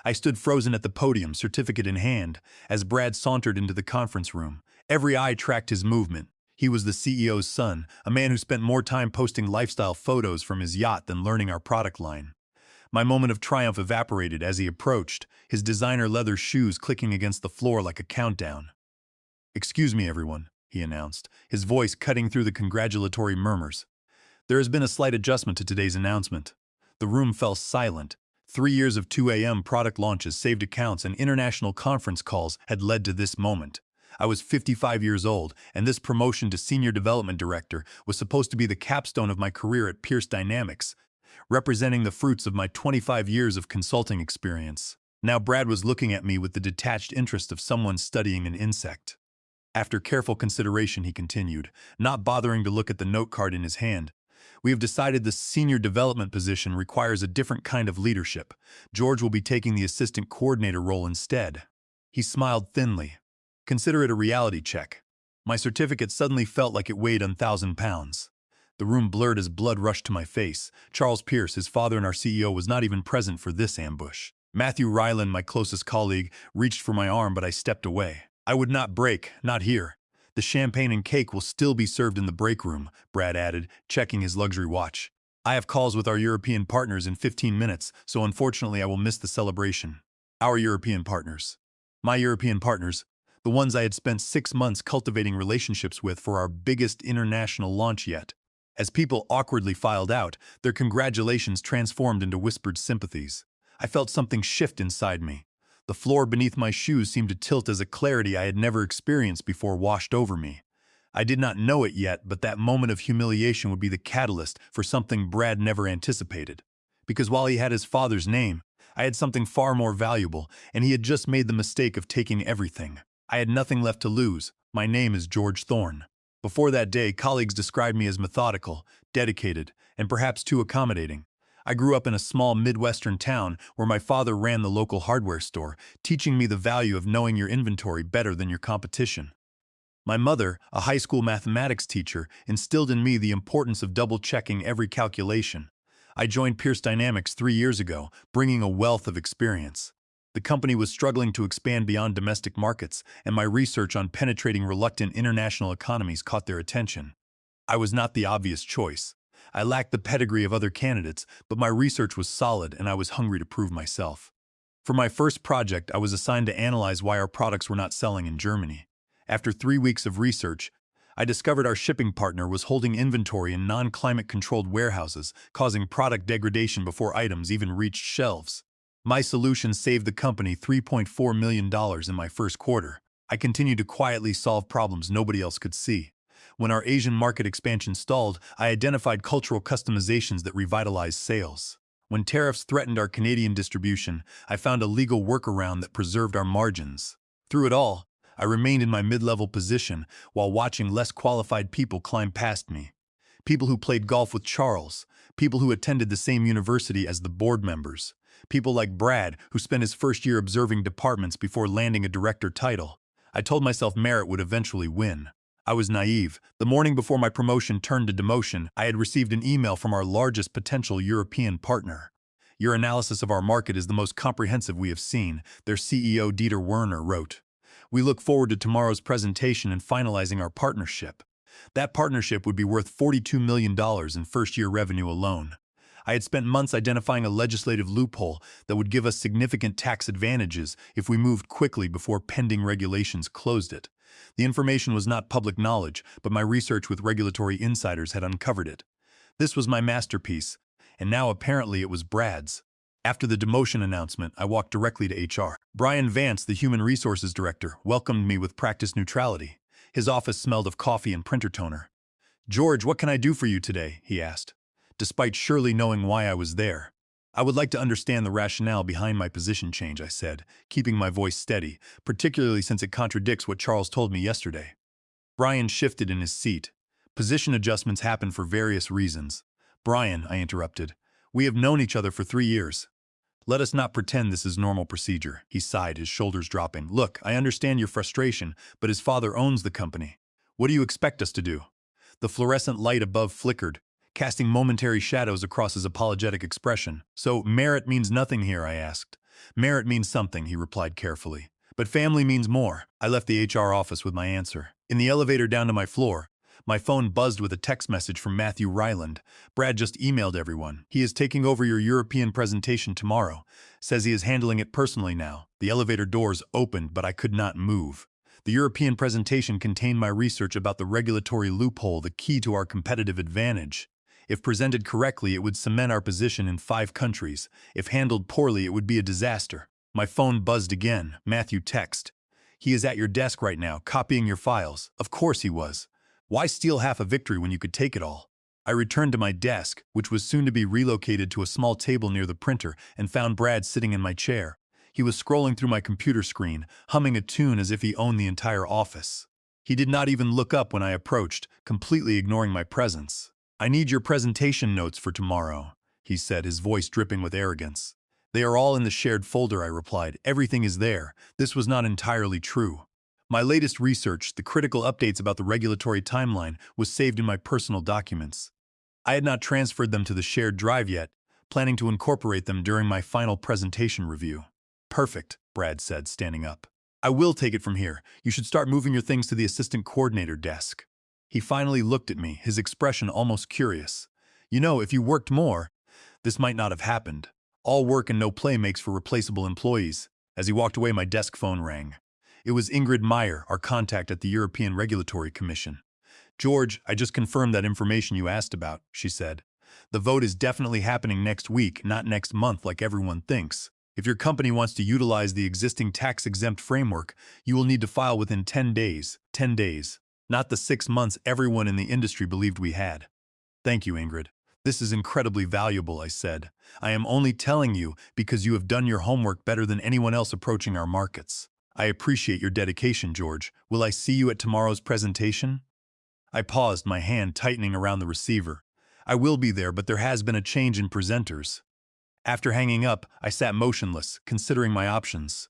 I stood frozen at the podium, certificate in hand, as Brad sauntered into the conference room. Every eye tracked his movement. He was the CEO's son, a man who spent more time posting lifestyle photos from his yacht than learning our product line. My moment of triumph evaporated as he approached, his designer leather shoes clicking against the floor like a countdown. "Excuse me, everyone," he announced, his voice cutting through the congratulatory murmurs. "There has been a slight adjustment to today's announcement." The room fell silent. 3 years of 2 a.m. product launches, saved accounts, and international conference calls had led to this moment. I was 55 years old, and this promotion to Senior Development Director was supposed to be the capstone of my career at Pierce Dynamics, representing the fruits of my 25 years of consulting experience. Now Brad was looking at me with the detached interest of someone studying an insect. After careful consideration, he continued, not bothering to look at the note card in his hand, "We have decided the senior development position requires a different kind of leadership. George will be taking the assistant coordinator role instead." He smiled thinly. "Consider it a reality check." My certificate suddenly felt like it weighed 1,000 pounds. The room blurred as blood rushed to my face. Charles Pierce, his father and our CEO, was not even present for this ambush. Matthew Ryland, my closest colleague, reached for my arm, but I stepped away. "I would not break, not here. The champagne and cake will still be served in the break room," Brad added, checking his luxury watch. "I have calls with our European partners in 15 minutes, so unfortunately I will miss the celebration." Our European partners. My European partners. The ones I had spent 6 months cultivating relationships with for our biggest international launch yet. As people awkwardly filed out, their congratulations transformed into whispered sympathies. I felt something shift inside me. The floor beneath my shoes seemed to tilt as a clarity I had never experienced before washed over me. I did not know it yet, but that moment of humiliation would be the catalyst for something Brad never anticipated. Because while he had his father's name, I had something far more valuable, and he had just made the mistake of taking everything. I had nothing left to lose. My name is George Thorne. Before that day, colleagues described me as methodical, dedicated, and perhaps too accommodating. I grew up in a small Midwestern town where my father ran the local hardware store, teaching me the value of knowing your inventory better than your competition. My mother, a high school mathematics teacher, instilled in me the importance of double-checking every calculation. I joined Pierce Dynamics 3 years ago, bringing a wealth of experience. The company was struggling to expand beyond domestic markets, and my research on penetrating reluctant international economies caught their attention. I was not the obvious choice. I lacked the pedigree of other candidates, but my research was solid and I was hungry to prove myself. For my first project, I was assigned to analyze why our products were not selling in Germany. After 3 weeks of research, I discovered our shipping partner was holding inventory in non-climate-controlled warehouses, causing product degradation before items even reached shelves. My solution saved the company $3.4 million in my first quarter. I continued to quietly solve problems nobody else could see. When our Asian market expansion stalled, I identified cultural customizations that revitalized sales. When tariffs threatened our Canadian distribution, I found a legal workaround that preserved our margins. Through it all, I remained in my mid-level position while watching less qualified people climb past me. People who played golf with Charles, people who attended the same university as the board members, people like Brad, who spent his first year observing departments before landing a director title. I told myself merit would eventually win. I was naive. The morning before my promotion turned to demotion, I had received an email from our largest potential European partner. "Your analysis of our market is the most comprehensive we have seen," their CEO Dieter Werner wrote. "We look forward to tomorrow's presentation and finalizing our partnership." That partnership would be worth $42 million in first-year revenue alone. I had spent months identifying a legislative loophole that would give us significant tax advantages if we moved quickly before pending regulations closed it. The information was not public knowledge, but my research with regulatory insiders had uncovered it. This was my masterpiece, and now apparently it was Brad's. After the demotion announcement, I walked directly to HR. Brian Vance, the Human Resources Director, welcomed me with practiced neutrality. His office smelled of coffee and printer toner. "George, what can I do for you today?" he asked. Despite surely knowing why I was there. "I would like to understand the rationale behind my position change," I said, keeping my voice steady, particularly since it contradicts what Charles told me yesterday. Brian shifted in his seat. "Position adjustments happen for various reasons." "Brian," I interrupted, "we have known each other for 3 years. Let us not pretend this is normal procedure." He sighed, his shoulders dropping. "Look, I understand your frustration, but his father owns the company. What do you expect us to do?" The fluorescent light above flickered, casting momentary shadows across his apologetic expression. "So, merit means nothing here?" I asked. Merit means something, he replied carefully. But family means more. I left the HR office with my answer. In the elevator down to my floor, my phone buzzed with a text message from Matthew Ryland. Brad just emailed everyone. He is taking over your European presentation tomorrow. Says he is handling it personally now. The elevator doors opened, but I could not move. The European presentation contained my research about the regulatory loophole, the key to our competitive advantage. If presented correctly, it would cement our position in 5 countries. If handled poorly, it would be a disaster. My phone buzzed again. Matthew text. He is at your desk right now, copying your files. Of course he was. Why steal half a victory when you could take it all? I returned to my desk, which was soon to be relocated to a small table near the printer, and found Brad sitting in my chair. He was scrolling through my computer screen, humming a tune as if he owned the entire office. He did not even look up when I approached, completely ignoring my presence. I need your presentation notes for tomorrow, he said, his voice dripping with arrogance. They are all in the shared folder, I replied. Everything is there. This was not entirely true. My latest research, the critical updates about the regulatory timeline, was saved in my personal documents. I had not transferred them to the shared drive yet, planning to incorporate them during my final presentation review. Perfect, Brad said, standing up. I will take it from here. You should start moving your things to the assistant coordinator desk. He finally looked at me, his expression almost curious. You know, if you worked more, this might not have happened. All work and no play makes for replaceable employees. As he walked away, my desk phone rang. It was Ingrid Meyer, our contact at the European Regulatory Commission. George, I just confirmed that information you asked about, she said. The vote is definitely happening next week, not next month like everyone thinks. If your company wants to utilize the existing tax-exempt framework, you will need to file within 10 days. 10 days. Not the 6 months everyone in the industry believed we had. Thank you, Ingrid. This is incredibly valuable, I said. I am only telling you because you have done your homework better than anyone else approaching our markets. I appreciate your dedication, George. Will I see you at tomorrow's presentation? I paused, my hand tightening around the receiver. I will be there, but there has been a change in presenters. After hanging up, I sat motionless, considering my options.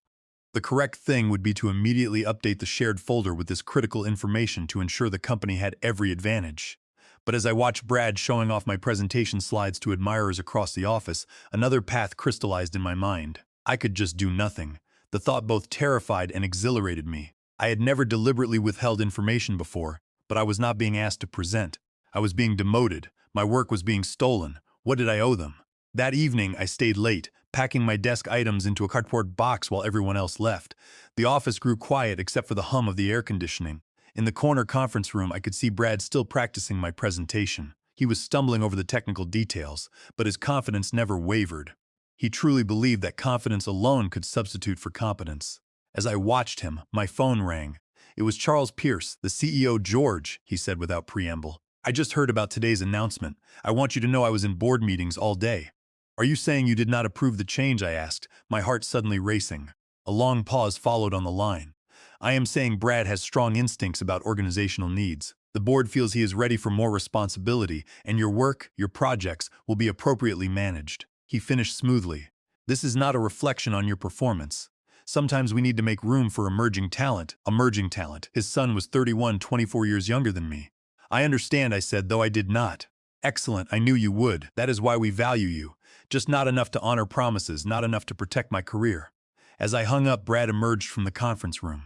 The correct thing would be to immediately update the shared folder with this critical information to ensure the company had every advantage. But as I watched Brad showing off my presentation slides to admirers across the office, another path crystallized in my mind. I could just do nothing. The thought both terrified and exhilarated me. I had never deliberately withheld information before, but I was not being asked to present. I was being demoted. My work was being stolen. What did I owe them? That evening, I stayed late, packing my desk items into a cardboard box while everyone else left. The office grew quiet except for the hum of the air conditioning. In the corner conference room, I could see Brad still practicing my presentation. He was stumbling over the technical details, but his confidence never wavered. He truly believed that confidence alone could substitute for competence. As I watched him, my phone rang. It was Charles Pierce, the CEO. George, he said without preamble. I just heard about today's announcement. I want you to know I was in board meetings all day. Are you saying you did not approve the change? I asked, my heart suddenly racing. A long pause followed on the line. I am saying Brad has strong instincts about organizational needs. The board feels he is ready for more responsibility, and your work, your projects, will be appropriately managed. He finished smoothly. This is not a reflection on your performance. Sometimes we need to make room for emerging talent. Emerging talent. His son was 31, 24 years younger than me. I understand, I said, though I did not. Excellent, I knew you would. That is why we value you. Just not enough to honor promises, not enough to protect my career. As I hung up, Brad emerged from the conference room.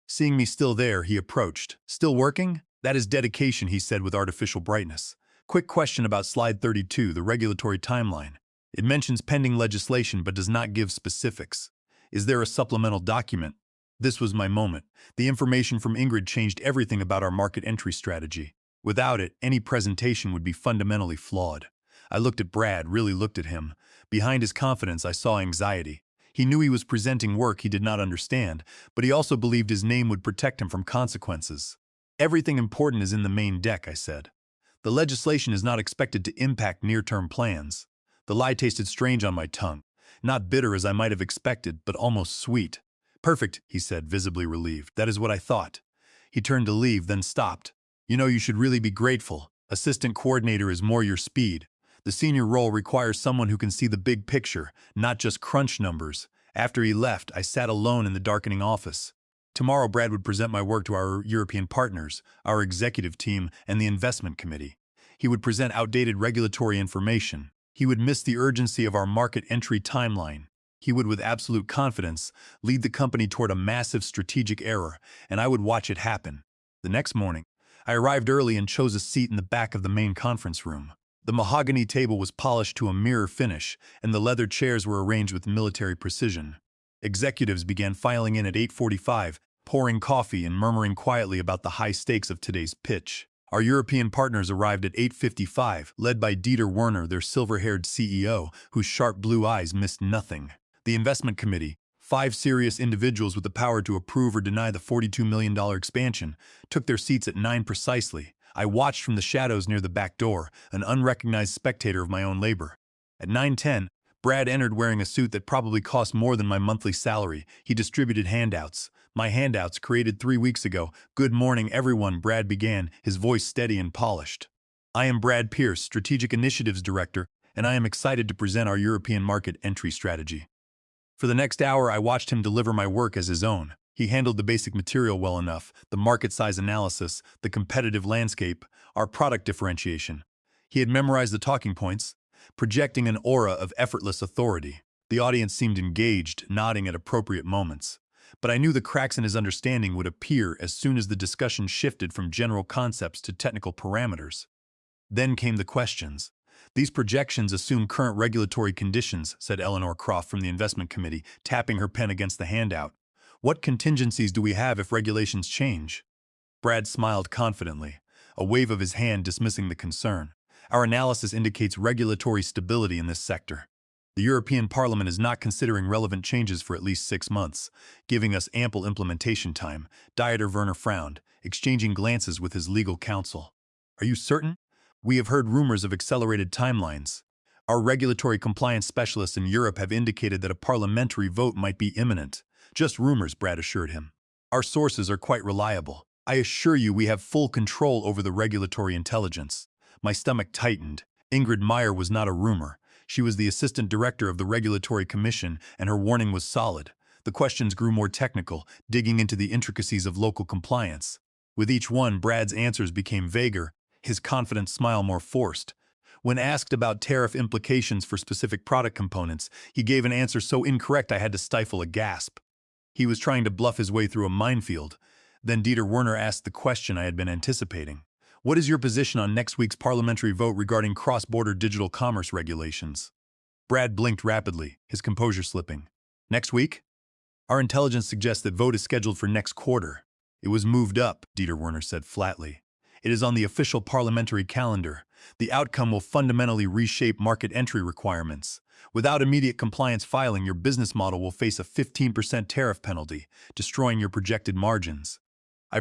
Seeing me still there, he approached. Still working? That is dedication, he said with artificial brightness. Quick question about slide 32, the regulatory timeline. It mentions pending legislation but does not give specifics. Is there a supplemental document? This was my moment. The information from Ingrid changed everything about our market entry strategy. Without it, any presentation would be fundamentally flawed. I looked at Brad, really looked at him. Behind his confidence, I saw anxiety. He knew he was presenting work he did not understand, but he also believed his name would protect him from consequences. Everything important is in the main deck, I said. The legislation is not expected to impact near-term plans. The lie tasted strange on my tongue. Not bitter as I might have expected, but almost sweet. Perfect, he said, visibly relieved. That is what I thought. He turned to leave, then stopped. You know, you should really be grateful. Assistant coordinator is more your speed. The senior role requires someone who can see the big picture, not just crunch numbers. After he left, I sat alone in the darkening office. Tomorrow, Brad would present my work to our European partners, our executive team, and the investment committee. He would present outdated regulatory information. He would miss the urgency of our market entry timeline. He would, with absolute confidence, lead the company toward a massive strategic error, and I would watch it happen. The next morning, I arrived early and chose a seat in the back of the main conference room. The mahogany table was polished to a mirror finish, and the leather chairs were arranged with military precision. Executives began filing in at 8:45, pouring coffee and murmuring quietly about the high stakes of today's pitch. Our European partners arrived at 8:55, led by Dieter Werner, their silver-haired CEO, whose sharp blue eyes missed nothing. The investment committee, 5 serious individuals with the power to approve or deny the $42 million expansion, took their seats at 9 precisely. I watched from the shadows near the back door, an unrecognized spectator of my own labor. At 9:10, Brad entered wearing a suit that probably cost more than my monthly salary. He distributed handouts. My handouts, created 3 weeks ago. "Good morning, everyone," Brad began, his voice steady and polished. "I am Brad Pierce, Strategic Initiatives Director, and I am excited to present our European market entry strategy." For the next hour, I watched him deliver my work as his own. He handled the basic material well enough, the market size analysis, the competitive landscape, our product differentiation. He had memorized the talking points, projecting an aura of effortless authority. The audience seemed engaged, nodding at appropriate moments. But I knew the cracks in his understanding would appear as soon as the discussion shifted from general concepts to technical parameters. Then came the questions. "These projections assume current regulatory conditions," said Eleanor Croft from the investment committee, tapping her pen against the handout. "What contingencies do we have if regulations change?" Brad smiled confidently, a wave of his hand dismissing the concern. "Our analysis indicates regulatory stability in this sector. The European Parliament is not considering relevant changes for at least 6 months, giving us ample implementation time." Dieter Werner frowned, exchanging glances with his legal counsel. "Are you certain? We have heard rumors of accelerated timelines. Our regulatory compliance specialists in Europe have indicated that a parliamentary vote might be imminent." "Just rumors," Brad assured him. "Our sources are quite reliable. I assure you we have full control over the regulatory intelligence." My stomach tightened. Ingrid Meyer was not a rumor. She was the assistant director of the Regulatory Commission, and her warning was solid. The questions grew more technical, digging into the intricacies of local compliance. With each one, Brad's answers became vaguer, his confident smile more forced. When asked about tariff implications for specific product components, he gave an answer so incorrect I had to stifle a gasp. He was trying to bluff his way through a minefield. Then Dieter Werner asked the question I had been anticipating. "What is your position on next week's parliamentary vote regarding cross-border digital commerce regulations?" Brad blinked rapidly, his composure slipping. "Next week? Our intelligence suggests that vote is scheduled for next quarter." "It was moved up," Dieter Werner said flatly. "It is on the official parliamentary calendar. The outcome will fundamentally reshape market entry requirements. Without immediate compliance filing, your business model will face a 15% tariff penalty, destroying your projected margins."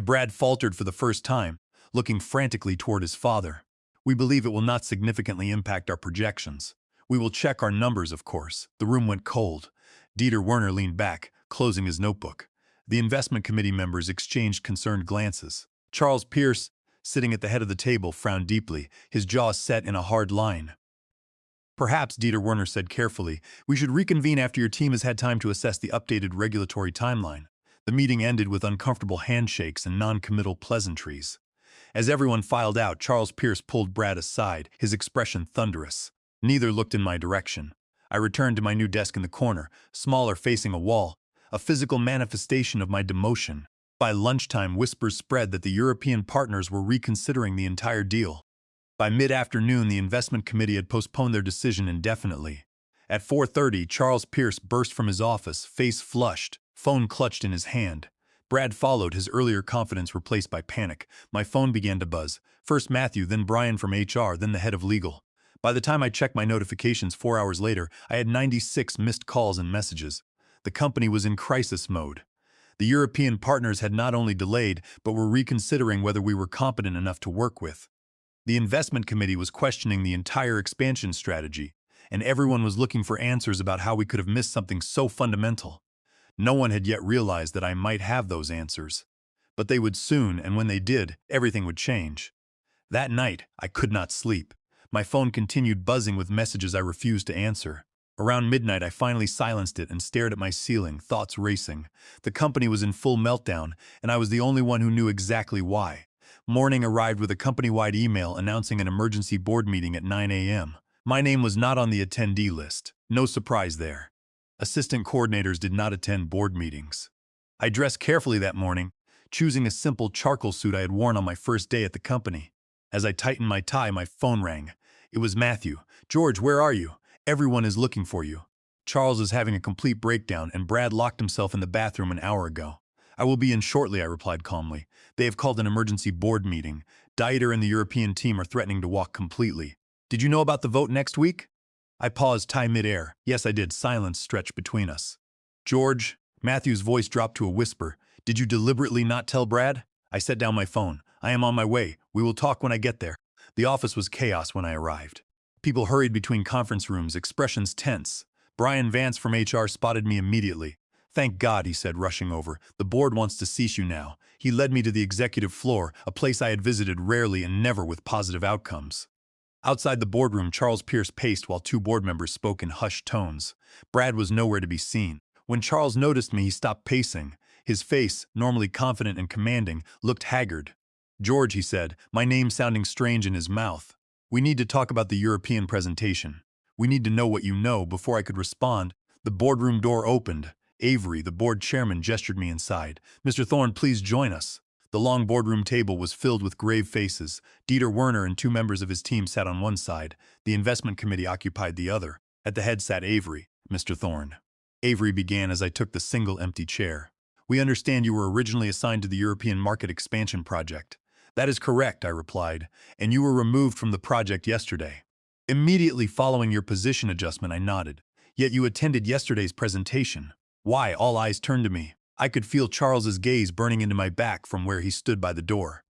Brad faltered for the first time, looking frantically toward his father. "We believe it will not significantly impact our projections. We will check our numbers, of course." The room went cold. Dieter Werner leaned back, closing his notebook. The investment committee members exchanged concerned glances. Charles Pierce, sitting at the head of the table, frowned deeply, his jaw set in a hard line. "Perhaps," Dieter Werner said carefully, "we should reconvene after your team has had time to assess the updated regulatory timeline." The meeting ended with uncomfortable handshakes and non-committal pleasantries. As everyone filed out, Charles Pierce pulled Brad aside, his expression thunderous. Neither looked in my direction. I returned to my new desk in the corner, smaller, facing a wall, a physical manifestation of my demotion. By lunchtime, whispers spread that the European partners were reconsidering the entire deal. By mid-afternoon, the investment committee had postponed their decision indefinitely. At 4:30, Charles Pierce burst from his office, face flushed, phone clutched in his hand. Brad followed, his earlier confidence replaced by panic. My phone began to buzz. First Matthew, then Brian from HR, then the head of legal. By the time I checked my notifications 4 hours later, I had 96 missed calls and messages. The company was in crisis mode. The European partners had not only delayed, but were reconsidering whether we were competent enough to work with. The investment committee was questioning the entire expansion strategy, and everyone was looking for answers about how we could have missed something so fundamental. No one had yet realized that I might have those answers. But they would soon, and when they did, everything would change. That night, I could not sleep. My phone continued buzzing with messages I refused to answer. Around midnight, I finally silenced it and stared at my ceiling, thoughts racing. The company was in full meltdown, and I was the only one who knew exactly why. Morning arrived with a company-wide email announcing an emergency board meeting at 9 a.m. My name was not on the attendee list. No surprise there. Assistant coordinators did not attend board meetings. I dressed carefully that morning, choosing a simple charcoal suit I had worn on my first day at the company. As I tightened my tie, my phone rang. It was Matthew. "George, where are you? Everyone is looking for you. Charles is having a complete breakdown, and Brad locked himself in the bathroom an hour ago." "I will be in shortly," I replied calmly. "They have called an emergency board meeting. Dieter and the European team are threatening to walk completely. Did you know about the vote next week?" I paused, tie midair. Yes, I did. Silence stretched between us. "George," Matthew's voice dropped to a whisper, "did you deliberately not tell Brad?" I set down my phone. "I am on my way. We will talk when I get there." The office was chaos when I arrived. People hurried between conference rooms, expressions tense. Brian Vance from HR spotted me immediately. "Thank God," he said, rushing over. "The board wants to see you now." He led me to the executive floor, a place I had visited rarely and never with positive outcomes. Outside the boardroom, Charles Pierce paced while two board members spoke in hushed tones. Brad was nowhere to be seen. When Charles noticed me, he stopped pacing. His face, normally confident and commanding, looked haggard. "George," he said, my name sounding strange in his mouth. "We need to talk about the European presentation. We need to know what you know." Before I could respond, the boardroom door opened. Avery, the board chairman, gestured me inside. "Mr. Thorne, please join us." The long boardroom table was filled with grave faces. Dieter Werner and two members of his team sat on one side. The investment committee occupied the other. At the head sat Avery. "Mr. Thorne," Avery began as I took the single empty chair, "we understand you were originally assigned to the European market expansion project." "That is correct," I replied, "and you were removed from the project yesterday." "Immediately following your position adjustment," I nodded. "Yet you attended yesterday's presentation." "Why?" All eyes turned to me. I could feel Charles's gaze burning into my back from where he stood by the door.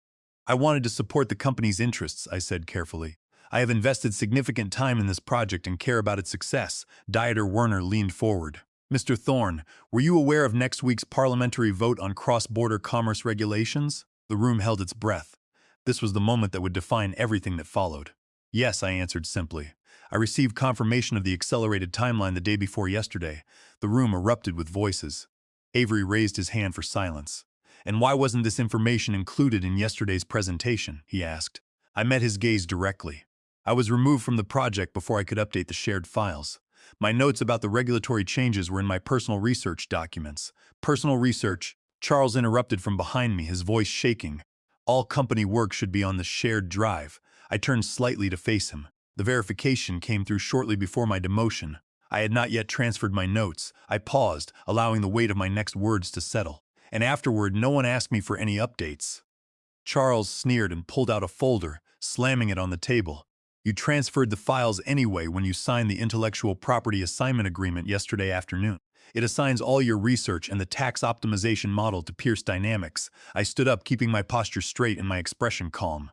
"I wanted to support the company's interests," I said carefully. "I have invested significant time in this project and care about its success." Dieter Werner leaned forward. "Mr. Thorne, were you aware of next week's parliamentary vote on cross-border commerce regulations?" The room held its breath. This was the moment that would define everything that followed. "Yes," I answered simply. "I received confirmation of the accelerated timeline the day before yesterday." The room erupted with voices. Avery raised his hand for silence. "And why wasn't this information included in yesterday's presentation?" he asked. I met his gaze directly. "I was removed from the project before I could update the shared files. My notes about the regulatory changes were in my personal research documents." "Personal research?" Charles interrupted from behind me, his voice shaking. "All company work should be on the shared drive." I turned slightly to face him. The verification came through shortly before my demotion. I had not yet transferred my notes. I paused, allowing the weight of my next words to settle. "And afterward, no one asked me for any updates." Charles sneered and pulled out a folder, slamming it on the table. "You transferred the files anyway when you signed the intellectual property assignment agreement yesterday afternoon. It assigns all your research and the tax optimization model to Pierce Dynamics." I stood up, keeping my posture straight and my expression calm.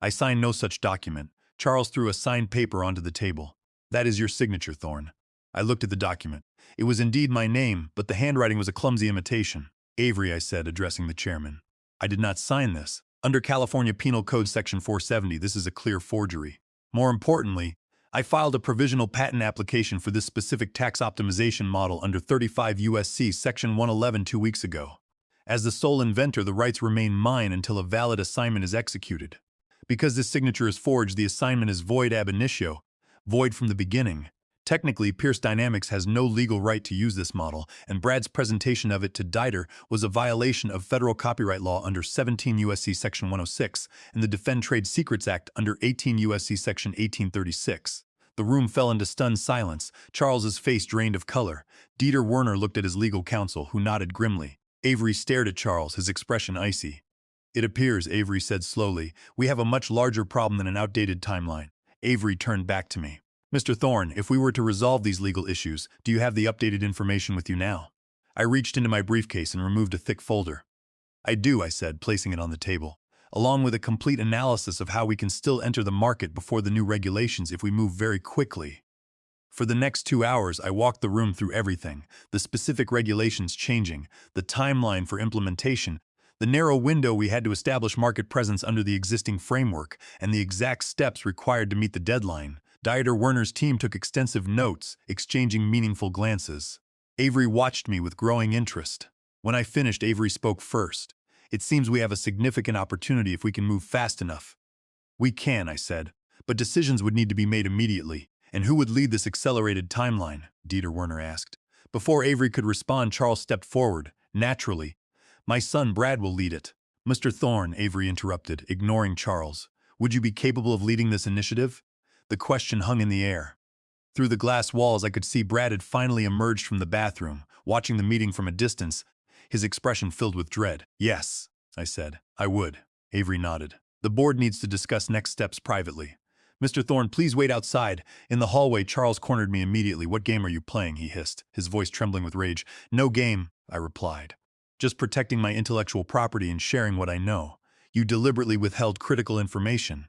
"I signed no such document." Charles threw a signed paper onto the table. "That is your signature, Thorne." I looked at the document. It was indeed my name, but the handwriting was a clumsy imitation. "Avery," I said, addressing the chairman, "I did not sign this. Under California Penal Code Section 470, this is a clear forgery. More importantly, I filed a provisional patent application for this specific tax optimization model under 35 U.S.C. Section 111 2 weeks ago. As the sole inventor, the rights remain mine until a valid assignment is executed. Because this signature is forged, the assignment is void ab initio, void from the beginning. Technically, Pierce Dynamics has no legal right to use this model, and Brad's presentation of it to Dieter was a violation of federal copyright law under 17 U.S.C. Section 106 and the Defend Trade Secrets Act under 18 U.S.C. Section 1836. The room fell into stunned silence. Charles's face drained of color. Dieter Werner looked at his legal counsel, who nodded grimly. Avery stared at Charles, his expression icy. "It appears," Avery said slowly, "we have a much larger problem than an outdated timeline." Avery turned back to me. "Mr. Thorne, if we were to resolve these legal issues, do you have the updated information with you now?" I reached into my briefcase and removed a thick folder. "I do," I said, placing it on the table, "along with a complete analysis of how we can still enter the market before the new regulations if we move very quickly." For the next 2 hours, I walked the room through everything, the specific regulations changing, the timeline for implementation, the narrow window we had to establish market presence under the existing framework, and the exact steps required to meet the deadline. Dieter Werner's team took extensive notes, exchanging meaningful glances. Avery watched me with growing interest. When I finished, Avery spoke first. "It seems we have a significant opportunity if we can move fast enough." "We can," I said, "but decisions would need to be made immediately." "And who would lead this accelerated timeline?" Dieter Werner asked. Before Avery could respond, Charles stepped forward. Naturally. My son Brad will lead it. Mr. Thorne, Avery interrupted, ignoring Charles. Would you be capable of leading this initiative? The question hung in the air. Through the glass walls, I could see Brad had finally emerged from the bathroom, watching the meeting from a distance, his expression filled with dread. Yes, I said. I would. Avery nodded. The board needs to discuss next steps privately. Mr. Thorne, please wait outside. In the hallway, Charles cornered me immediately. What game are you playing? He hissed, his voice trembling with rage. No game, I replied. Just protecting my intellectual property and sharing what I know. You deliberately withheld critical information.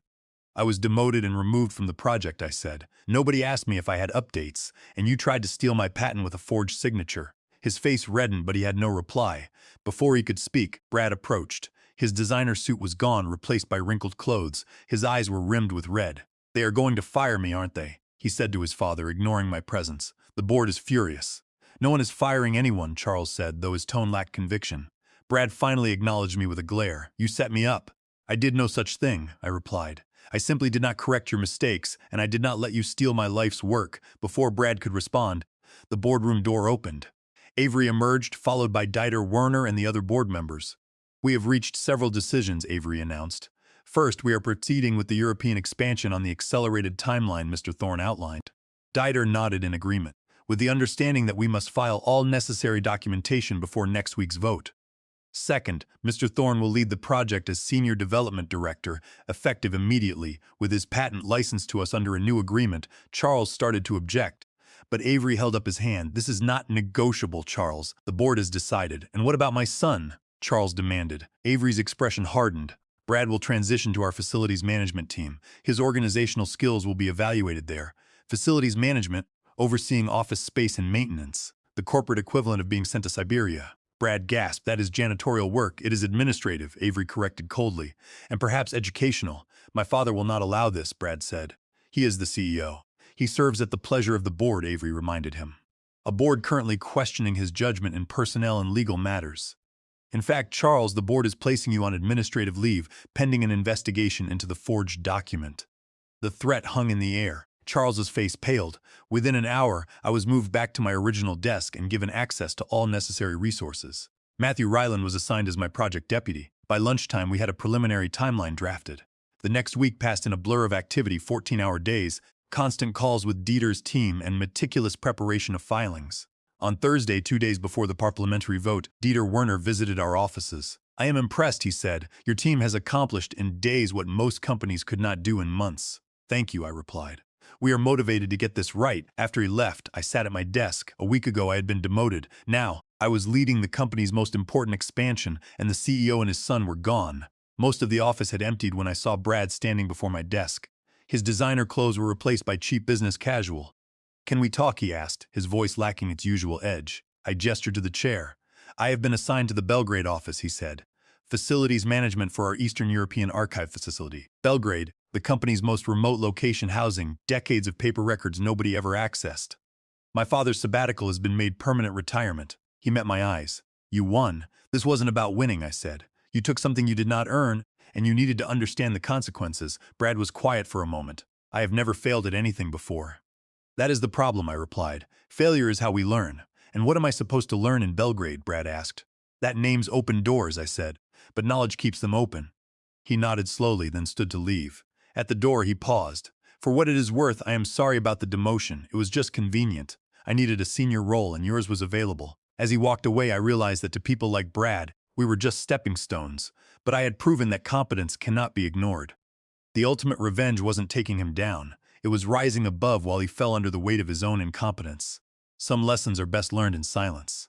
I was demoted and removed from the project, I said. Nobody asked me if I had updates, and you tried to steal my patent with a forged signature. His face reddened, but he had no reply. Before he could speak, Brad approached. His designer suit was gone, replaced by wrinkled clothes. His eyes were rimmed with red. They are going to fire me, aren't they? He said to his father, ignoring my presence. The board is furious. No one is firing anyone, Charles said, though his tone lacked conviction. Brad finally acknowledged me with a glare. You set me up. I did no such thing, I replied. I simply did not correct your mistakes, and I did not let you steal my life's work. Before Brad could respond, the boardroom door opened. Avery emerged, followed by Dieter Werner and the other board members. We have reached several decisions, Avery announced. First, we are proceeding with the European expansion on the accelerated timeline Mr. Thorne outlined. Dieter nodded in agreement, with the understanding that we must file all necessary documentation before next week's vote. Second, Mr. Thorne will lead the project as Senior Development Director, effective immediately. With his patent licensed to us under a new agreement, Charles started to object. But Avery held up his hand. This is not negotiable, Charles. The board has decided. And what about my son? Charles demanded. Avery's expression hardened. Brad will transition to our facilities management team. His organizational skills will be evaluated there. Facilities management, overseeing office space and maintenance. The corporate equivalent of being sent to Siberia. Brad gasped. That is janitorial work. It is administrative, Avery corrected coldly. And perhaps educational. My father will not allow this, Brad said. He is the CEO. He serves at the pleasure of the board, Avery reminded him. A board currently questioning his judgment in personnel and legal matters. In fact, Charles, the board is placing you on administrative leave, pending an investigation into the forged document. The threat hung in the air. Charles's face paled. Within an hour, I was moved back to my original desk and given access to all necessary resources. Matthew Ryland was assigned as my project deputy. By lunchtime, we had a preliminary timeline drafted. The next week passed in a blur of activity, 14-hour days, constant calls with Dieter's team, and meticulous preparation of filings. On Thursday, 2 days before the parliamentary vote, Dieter Werner visited our offices. I am impressed, he said. Your team has accomplished in days what most companies could not do in months. Thank you, I replied. We are motivated to get this right. After he left, I sat at my desk. A week ago, I had been demoted. Now, I was leading the company's most important expansion, and the CEO and his son were gone. Most of the office had emptied when I saw Brad standing before my desk. His designer clothes were replaced by cheap business casual. Can we talk, he asked, his voice lacking its usual edge. I gestured to the chair. I have been assigned to the Belgrade office, he said. Facilities management for our Eastern European archive facility. Belgrade, the company's most remote location, housing decades of paper records nobody ever accessed. My father's sabbatical has been made permanent retirement. He met my eyes. You won. This wasn't about winning, I said. You took something you did not earn, and you needed to understand the consequences. Brad was quiet for a moment. I have never failed at anything before. That is the problem, I replied. Failure is how we learn. And what am I supposed to learn in Belgrade? Brad asked. That names open doors, I said. But knowledge keeps them open. He nodded slowly, then stood to leave. At the door, he paused. For what it is worth, I am sorry about the demotion. It was just convenient. I needed a senior role, and yours was available. As he walked away, I realized that to people like Brad, we were just stepping stones. But I had proven that competence cannot be ignored. The ultimate revenge wasn't taking him down. It was rising above while he fell under the weight of his own incompetence. Some lessons are best learned in silence.